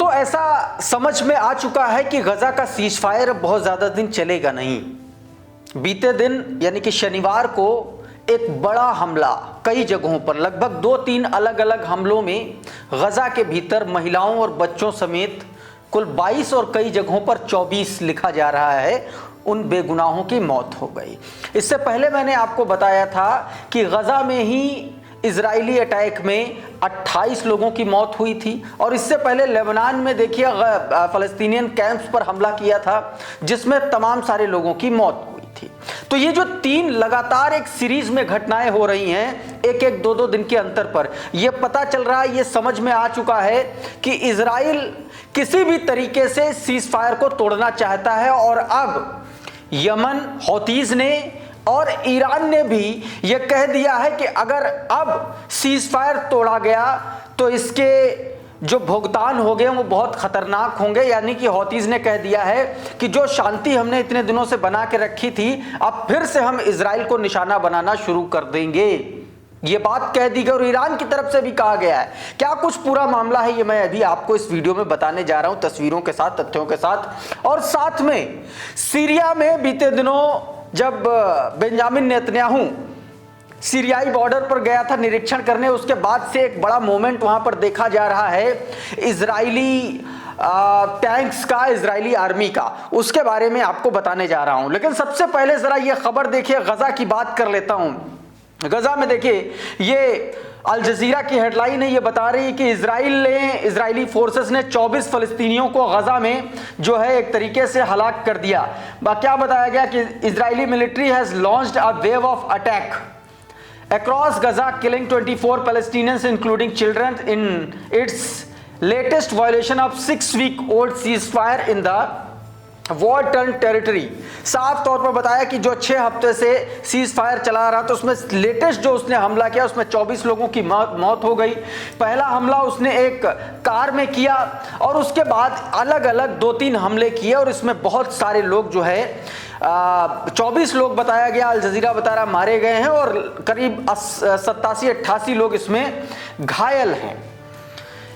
तो ऐसा समझ में आ चुका है कि गजा का सीज फायर बहुत ज़्यादा दिन चलेगा नहीं। बीते दिन यानी कि शनिवार को एक बड़ा हमला कई जगहों पर, लगभग 2-3 अलग अलग हमलों में गजा के भीतर महिलाओं और बच्चों समेत कुल 22 और कई जगहों पर 24 लिखा जा रहा है उन बेगुनाहों की मौत हो गई। इससे पहले मैंने आपको बताया था कि गजा में ही इजरायली अटैक में 28 लोगों की मौत हुई थी, और इससे पहले लेबनान में देखिए फ़लस्तीनियन कैंप्स पर हमला किया था जिसमें तमाम सारे लोगों की मौत हुई थी। तो ये जो 3 लगातार एक सीरीज में घटनाएं हो रही हैं एक एक 2-2 दिन के अंतर पर, यह पता चल रहा है, ये समझ में आ चुका है कि इजराइल किसी भी तरीके से सीज फायर को तोड़ना चाहता है। और अब यमन हौतीज ने और ईरान ने भी यह कह दिया है कि अगर अब सीज फायर तोड़ा गया तो इसके जो भुगतान हो गए वो बहुत खतरनाक होंगे। यानी कि हौतीज ने कह दिया है कि जो शांति हमने इतने दिनों से बना के रखी थी, अब फिर से हम इजराइल को निशाना बनाना शुरू कर देंगे। ये बात कह दी गई और ईरान की तरफ से भी कहा गया है। क्या कुछ पूरा मामला है ये मैं अभी आपको इस वीडियो में बताने जा रहा हूं, तस्वीरों के साथ, तथ्यों के साथ। और साथ में सीरिया में बीते दिनों जब बेंजामिन नेतन्याहू सीरियाई बॉर्डर पर गया था निरीक्षण करने, उसके बाद से एक बड़ा मोमेंट वहां पर देखा जा रहा है इजरायली टैंक्स का, इजरायली आर्मी का। उसके बारे में आपको बताने जा रहा हूं। लेकिन सबसे पहले जरा ये खबर देखिए, गजा की बात कर लेता हूं। गजा में देखिए, ये अल जजीरा की हेडलाइन है, ये बता रही है कि इजरायली फोर्सेस ने 24 फलस्तीनियों को गजा में जो है एक तरीके से हलाक कर दिया। क्या बताया गया कि Israeli military has launched a wave of attack across Gaza, killing 24 Palestinians including children in its latest violation of 6-week-old ceasefire in the war-torn territory। साफ तौर पर बताया कि जो 6 हफ्ते से सीज फायर चला रहा था उसमें लेटेस्ट जो उसने हमला किया उसमें 24 लोगों की मौत हो गई। पहला हमला उसने एक कार में किया और उसके बाद अलग अलग 2-3 हमले किए और इसमें बहुत सारे लोग जो है 24 लोग बताया गया, अल जजीरा बता रहा मारे गए हैं और करीब 87-88 लोग इसमें घायल हैं।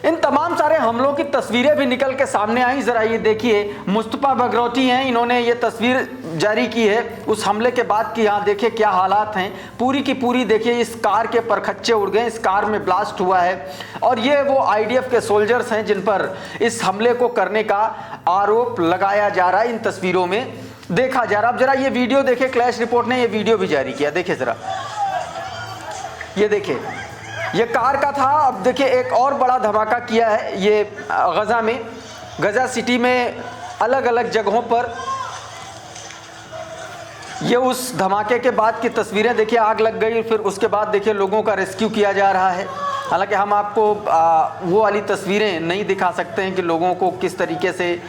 इन तमाम सारे हमलों की तस्वीरें भी निकल के सामने आई। जरा ये देखिए, मुस्तफा बगरौती हैं, इन्होंने ये तस्वीर जारी की है उस हमले के बाद की। यहाँ देखिए क्या हालात हैं, पूरी की पूरी देखिए, इस कार के परखच्चे उड़ गए, इस कार में ब्लास्ट हुआ है। और ये वो आईडीएफ के सोल्जर्स हैं जिन पर इस हमले को करने का आरोप लगाया जा रहा है, इन तस्वीरों में देखा जा रहा। अब जरा ये वीडियो देखिए, क्लैश रिपोर्ट ने ये वीडियो भी जारी किया, देखिए जरा, ये देखिए, ये कार का था। अब देखिए एक और बड़ा धमाका किया है ये गजा में, गजा सिटी में अलग अलग जगहों पर। ये उस धमाके के बाद की तस्वीरें देखिए, आग लग गई, फिर उसके बाद देखिए लोगों का रेस्क्यू किया जा रहा है। हालांकि हम आपको वो वाली तस्वीरें नहीं दिखा सकते हैं कि लोगों को किस तरीके से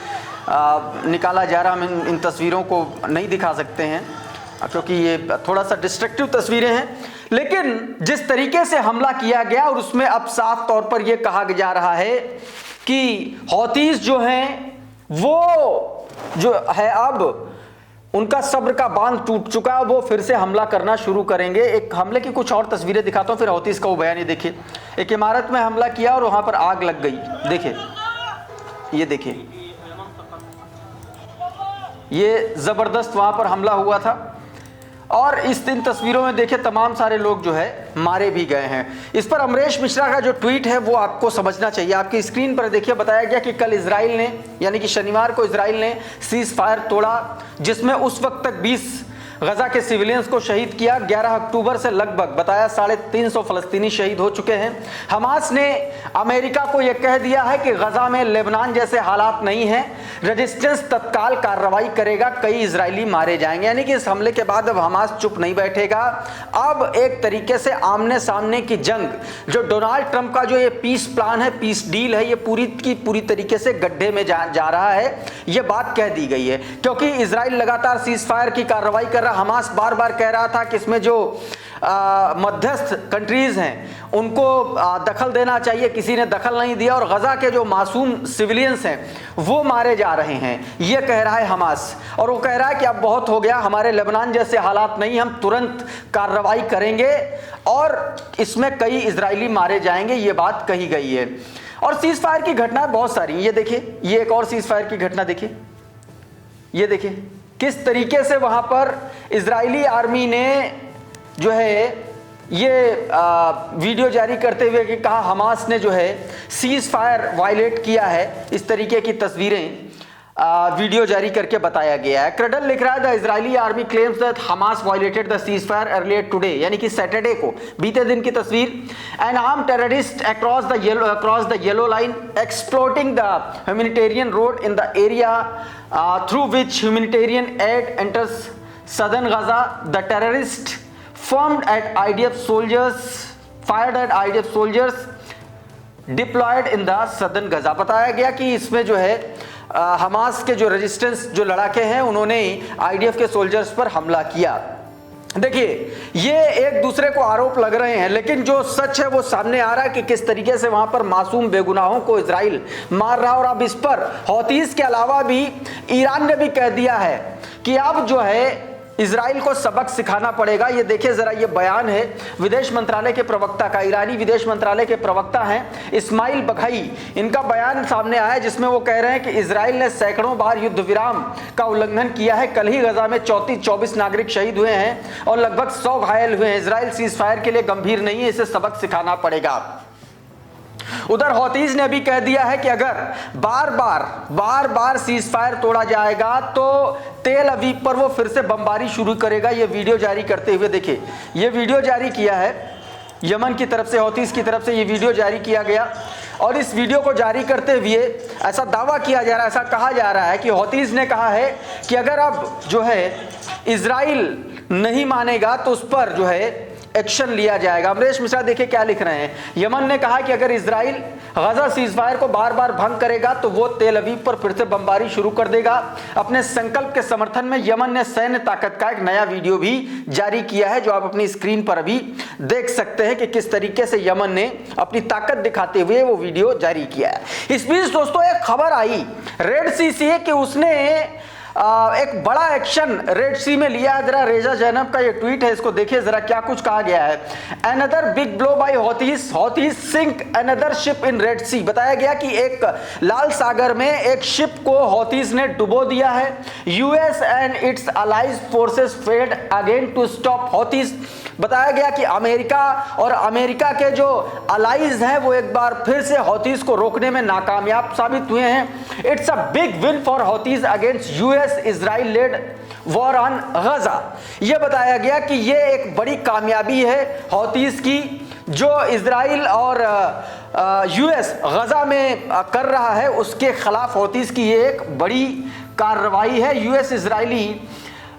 निकाला जा रहा, हम इन तस्वीरों को नहीं दिखा सकते हैं क्योंकि ये थोड़ा सा डिस्ट्रक्टिव तस्वीरें हैं। लेकिन जिस तरीके से हमला किया गया और उसमें अब साफ तौर पर यह कहा जा रहा है कि हौतीज जो हैं वो जो है अब उनका सब्र का बांध टूट चुका है, वो फिर से हमला करना शुरू करेंगे। एक हमले की कुछ और तस्वीरें दिखाता हूं, फिर हौतीज का वो बयान। ये देखिए, एक इमारत में हमला किया और वहां पर आग लग गई, देखिए, ये देखिए, ये जबरदस्त वहां पर हमला हुआ था। और इस दिन तस्वीरों में देखिए तमाम सारे लोग जो है मारे भी गए हैं। इस पर अमरीश मिश्रा का जो ट्वीट है वो आपको समझना चाहिए। आपकी स्क्रीन पर देखिए, बताया गया कि कल इजराइल ने, यानी कि शनिवार को इजराइल ने सीज फायर तोड़ा जिसमें उस वक्त तक 20 गजा के सिविलियंस को शहीद किया। 11 अक्टूबर से लगभग बताया 350 फलस्तीनी शहीद हो चुके हैं। हमास ने अमेरिका को यह कह दिया है कि गजा में लेबनान जैसे हालात नहीं हैं, रेजिस्टेंस तत्काल कार्रवाई करेगा, कई इजरायली मारे जाएंगे। यानी कि इस हमले के बाद अब हमास चुप नहीं बैठेगा। अब एक तरीके से आमने सामने की जंग, जो डोनाल्ड ट्रंप का जो ये पीस प्लान है, पीस डील है, ये पूरी की पूरी तरीके से गड्ढे में जा रहा है, ये बात कह दी गई है। क्योंकि इजराइल लगातार सीज फायर की कार्रवाई कर रहा, हमास बार बार कह रहा था कि इसमें जो मध्यस्थ कंट्रीज हैं उनको दखल देना चाहिए, किसी ने दखल नहीं दिया और गजा के जो मासूम सिविलियंस हैं वो मारे जा रहे हैं, ये कह रहा है हमास। और वो कह रहा है कि अब बहुत हो गया, हमारे लेबनान जैसे हालात नहीं, हम तुरंत कार्रवाई करेंगे और इसमें कई इजरायली मारे जाएंगे, ये बात कही गई है। और सीज फायर की घटनाएं बहुत सारी, ये देखिए, ये एक और सीज फायर की घटना देखिए, ये देखिए किस तरीके से वहां पर इजरायली आर्मी ने जो है ये वीडियो जारी करते हुए कि कहा हमास ने जो है सीज फायर वायलेट किया है, इस तरीके की तस्वीरें वीडियो जारी करके बताया गया है। क्रडल लिख रहा है the Israeli army claims that Hamas violated the ceasefire earlier today, यानी कि सैटरडे को, बीते दिन की तस्वीर। An armed terrorist across the yellow line exploiting the humanitarian road in the area through which humanitarian aid enters southern Gaza. The terrorist formed at IDF soldiers, fired at IDF soldiers deployed in the southern Gaza। बताया गया कि इसमें जो है Hamas के जो resistance जो लड़ाके हैं उन्होंने IDF के सोल्जर्स पर हमला किया। देखिए ये एक दूसरे को आरोप लग रहे हैं, लेकिन जो सच है वो सामने आ रहा है कि किस तरीके से वहां पर मासूम बेगुनाहों को इजराइल मार रहा है। और अब इस पर हौतीस के अलावा भी ईरान ने भी कह दिया है कि अब जो है इजराइल को सबक सिखाना पड़ेगा। ये देखिए जरा, ये बयान है विदेश मंत्रालय के प्रवक्ता का, ईरानी विदेश मंत्रालय के प्रवक्ता हैं इस्माइल बघई, इनका बयान सामने आया है जिसमें वो कह रहे हैं कि इजराइल ने सैकड़ों बार युद्ध विराम का उल्लंघन किया है। कल ही गजा में 24 नागरिक शहीद हुए हैं और लगभग 100 घायल हुए हैं। इजराइल सीज फायर के लिए गंभीर नहीं है, इसे सबक सिखाना पड़ेगा। उधर हौतीज ने भी कह दिया है कि अगर बार बार सीज फायर तोड़ा जाएगा तो तेल अवीव पर वो फिर से बमबारी शुरू करेगा। ये वीडियो जारी करते हुए देखिए, ये वीडियो जारी किया है यमन की तरफ से, हौतीज की तरफ से ये वीडियो जारी किया गया। और इस वीडियो को जारी करते हुए ऐसा दावा किया जा रहा है, ऐसा कहा जा रहा है कि हौतीज ने कहा है कि अगर अब जो है इजराइल नहीं मानेगा तो उस पर जो है एक्शन लिया जाएगा। अमरीश मिश्रा देखिए क्या लिख रहे हैं, यमन ने कहा कि अगर इजराइल गजा सीजफायर को बार बार भंग करेगा तो वो तेल अवीव पर फिर से बमबारी शुरू कर देगा। अपने संकल्प के समर्थन में यमन ने सैन्य ताकत का एक नया वीडियो भी जारी किया है, जो आप अपनी स्क्रीन पर अभी देख सकते हैं कि किस तरीके से यमन ने अपनी ताकत दिखाते हुए वो वीडियो जारी किया है। इस बीच दोस्तों एक खबर आई रेड सी से कि उसने एक बड़ा एक्शन रेड सी में लिया है। जरा रेजा जैनब का ये ट्वीट है, इसको देखिए जरा क्या कुछ कहा गया है। Another big blow by Houthis sink another ship in Red Sea. बताया गया कि एक लाल सागर में एक शिप को हौतीज ने डुबो दिया है। US and its allies forces failed again to stop Houthis. बताया गया कि अमेरिका और अमेरिका के जो अलाइज हैं वो एक बार फिर से हौतीज को रोकने में नाकामयाब साबित हुए हैं। It's a big win for Houthis against US Israel led war on Gaza. यह बताया गया कि यह एक बड़ी कामयाबी है हौतीज की, जो इजराइल और यूएस गजा में कर रहा है उसके खिलाफ हौतीज की ये एक बड़ी कार्रवाई है। US Israeli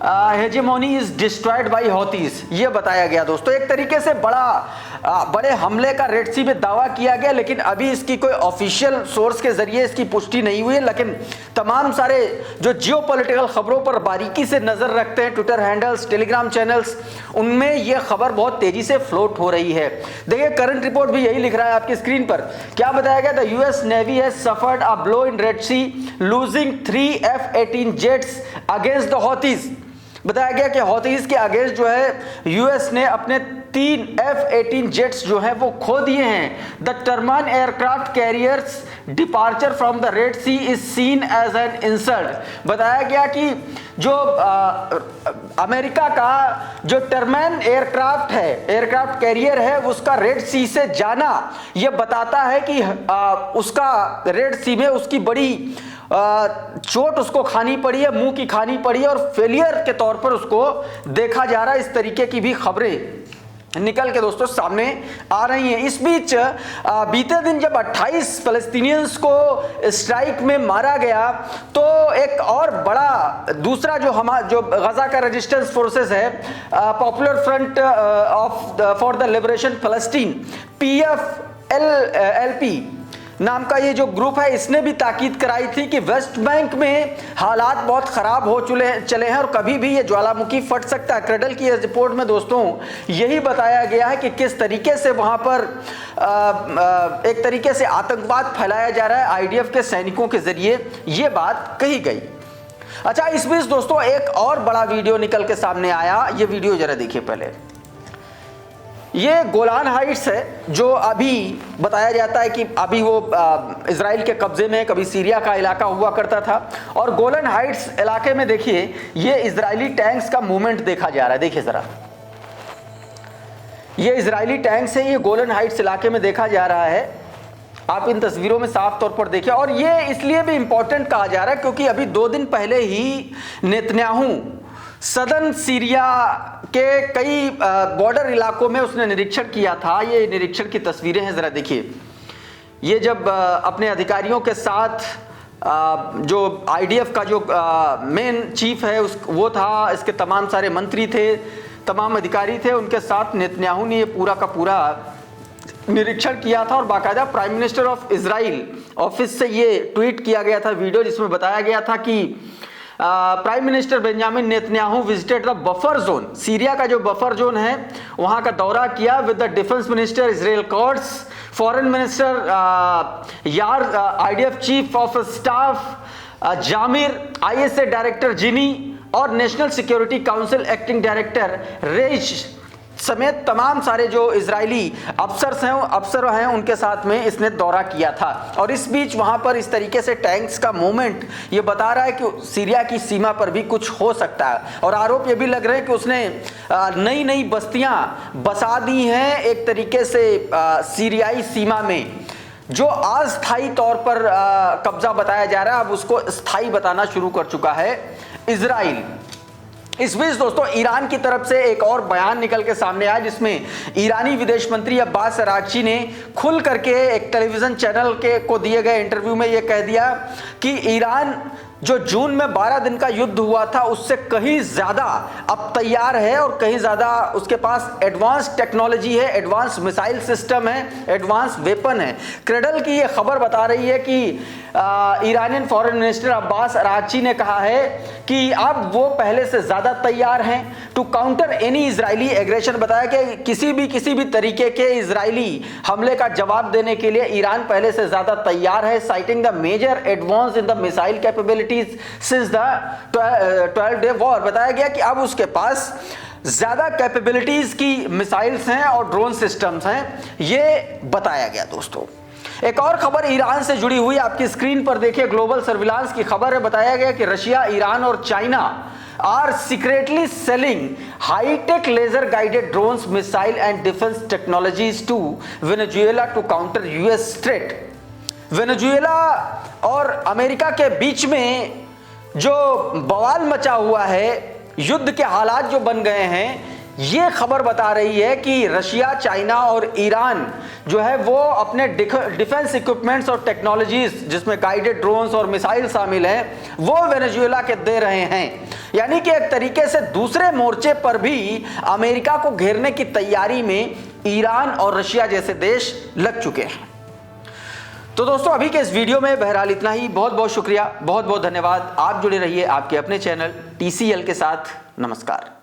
hegemony is destroyed by Houthis, ये बताया गया दोस्तों। एक तरीके से बड़े हमले का रेड सी में दावा किया गया, लेकिन अभी इसकी कोई ऑफिशियल सोर्स के जरिए इसकी पुष्टि नहीं हुई है। लेकिन तमाम सारे जो जियोपॉलिटिकल खबरों पर बारीकी से नजर रखते हैं, ट्विटर हैंडल्स, टेलीग्राम चैनल्स, उनमें यह खबर बहुत तेजी से फ्लोट हो रही है। देखिए करंट रिपोर्ट भी यही लिख रहा है आपकी स्क्रीन पर। क्या बताया गया? The US Navy has suffered a blow in Red Sea losing 3 F-18 jets against the Houthis. बताया गया कि हौतीज के अगेंस्ट जो है यूएस ने अपने 3 F-18 जेट्स जो हैं वो खो दिए हैं। The Truman aircraft carriers departure from the Red Sea is seen as an insult. बताया गया कि जो अमेरिका का जो टर्मैन एयरक्राफ्ट है, एयरक्राफ्ट कैरियर है, उसका रेड सी से जाना यह बताता है कि उसका रेड सी में उसकी बड़ी चोट उसको खानी पड़ी है, मुंह की खानी पड़ी है और फेलियर के तौर पर उसको देखा जा रहा है। इस तरीके की भी खबरें निकल के दोस्तों सामने आ रही हैं। इस बीच बीते दिन जब 28 फलस्तीनियंस को स्ट्राइक में मारा गया तो एक और बड़ा दूसरा जो गजा का रेजिस्टेंस फोर्सेस है, popular front for the liberation फलस्तीन PFLP नाम का ये जो ग्रुप है, इसने भी ताकीद कराई थी कि वेस्ट बैंक में हालात बहुत ख़राब हो चले हैं और कभी भी ये ज्वालामुखी फट सकता है। क्रेडल की रिपोर्ट में दोस्तों यही बताया गया है कि किस तरीके से वहाँ पर एक तरीके से आतंकवाद फैलाया जा रहा है आईडीएफ के सैनिकों के ज़रिए, ये बात कही गई। अच्छा, इस बीच दोस्तों एक और बड़ा वीडियो निकल के सामने आया। ये वीडियो ज़रा देखिए पहले। ये गोलान हाइट्स है जो अभी बताया जाता है कि अभी वो इजराइल के कब्जे में, कभी सीरिया का इलाका हुआ करता था। और गोलान हाइट्स इलाके में देखिए ये इजरायली टैंक्स का मूवमेंट देखा जा रहा है। देखिए ज़रा, ये इजरायली टैंक्स है, ये गोलान हाइट्स इलाके में देखा जा रहा है। आप इन तस्वीरों में साफ तौर पर देखिए। और ये इसलिए भी इंपॉर्टेंट कहा जा रहा है क्योंकि अभी 2 दिन पहले ही नेतन्याहू सदर्न सीरिया के कई बॉर्डर इलाकों में उसने निरीक्षण किया था। ये निरीक्षण की तस्वीरें हैं, ज़रा देखिए। ये जब अपने अधिकारियों के साथ जो आईडीएफ का जो मेन चीफ है वो था, इसके तमाम सारे मंत्री थे, तमाम अधिकारी थे, उनके साथ नेतन्याहू ने ये पूरा का पूरा निरीक्षण किया था। और बाकायदा prime minister of Israel office से ये ट्वीट किया गया था वीडियो, जिसमें बताया गया था कि prime minister Benjamin Netanyahu visited the buffer zone. Syria का जो बफर जोन है वहां का दौरा किया with the defence minister Israel Katz, foreign minister यार, IDF chief of staff Zamir, ISA director Zini और national security council acting director Reich समेत तमाम सारे जो इजरायली अफसर हैं उनके साथ में इसने दौरा किया था। और इस बीच वहां पर इस तरीके से टैंक्स का मूवमेंट ये बता रहा है कि सीरिया की सीमा पर भी कुछ हो सकता है। और आरोप ये भी लग रहे हैं कि उसने नई नई बस्तियां बसा दी हैं एक तरीके से सीरियाई सीमा में, जो अस्थायी तौर पर कब्जा बताया जा रहा है, अब उसको स्थायी बताना शुरू कर चुका है इजराइल। इस बीच दोस्तों ईरान की तरफ से एक और बयान निकल के सामने आया, जिसमें ईरानी विदेश मंत्री अब्बास अरागची ने खुल करके एक टेलीविजन चैनल को दिए गए इंटरव्यू में यह कह दिया कि ईरान जो जून में 12 दिन का युद्ध हुआ था उससे कहीं ज़्यादा अब तैयार है और कहीं ज़्यादा उसके पास एडवांस टेक्नोलॉजी है, एडवांस मिसाइल सिस्टम है, एडवांस वेपन है। क्रेडल की ये खबर बता रही है कि Iranian foreign minister Abbas Araghchi ने कहा है कि अब वो पहले से ज़्यादा तैयार हैं to counter any Israeli aggression. बताया कि किसी भी तरीके के इजरायली हमले का जवाब देने के लिए ईरान पहले से ज़्यादा तैयार है, citing the major advance in the missile capability since the 12 day war. बताया गया कि अब उसके पास ज्यादा कैपेबिलिटीज की मिसाइल्स हैं और ड्रोन सिस्टम्स हैं, ये बताया गया दोस्तों। एक और खबर ईरान से जुड़ी हुई आपकी स्क्रीन पर देखिए, ग्लोबल सर्विलांस की खबर है। बताया गया कि रशिया, ईरान और China are secretly selling hitech laser guided drones, missile and defence technologies to Venezuela to counter US threat. Venezuela और अमेरिका के बीच में जो बवाल मचा हुआ है, युद्ध के हालात जो बन गए हैं, ये खबर बता रही है कि रशिया, चाइना और ईरान जो है वो अपने डिफेंस इक्विपमेंट्स और टेक्नोलॉजीज जिसमें गाइडेड ड्रोन्स और मिसाइल शामिल हैं वो वेनेजुएला के दे रहे हैं। यानी कि एक तरीके से दूसरे मोर्चे पर भी अमेरिका को घेरने की तैयारी में ईरान और रशिया जैसे देश लग चुके हैं। तो दोस्तों अभी के इस वीडियो में बहरहाल इतना ही। बहुत बहुत शुक्रिया, बहुत बहुत धन्यवाद। आप जुड़े रहिए आपके अपने चैनल TCL के साथ। नमस्कार।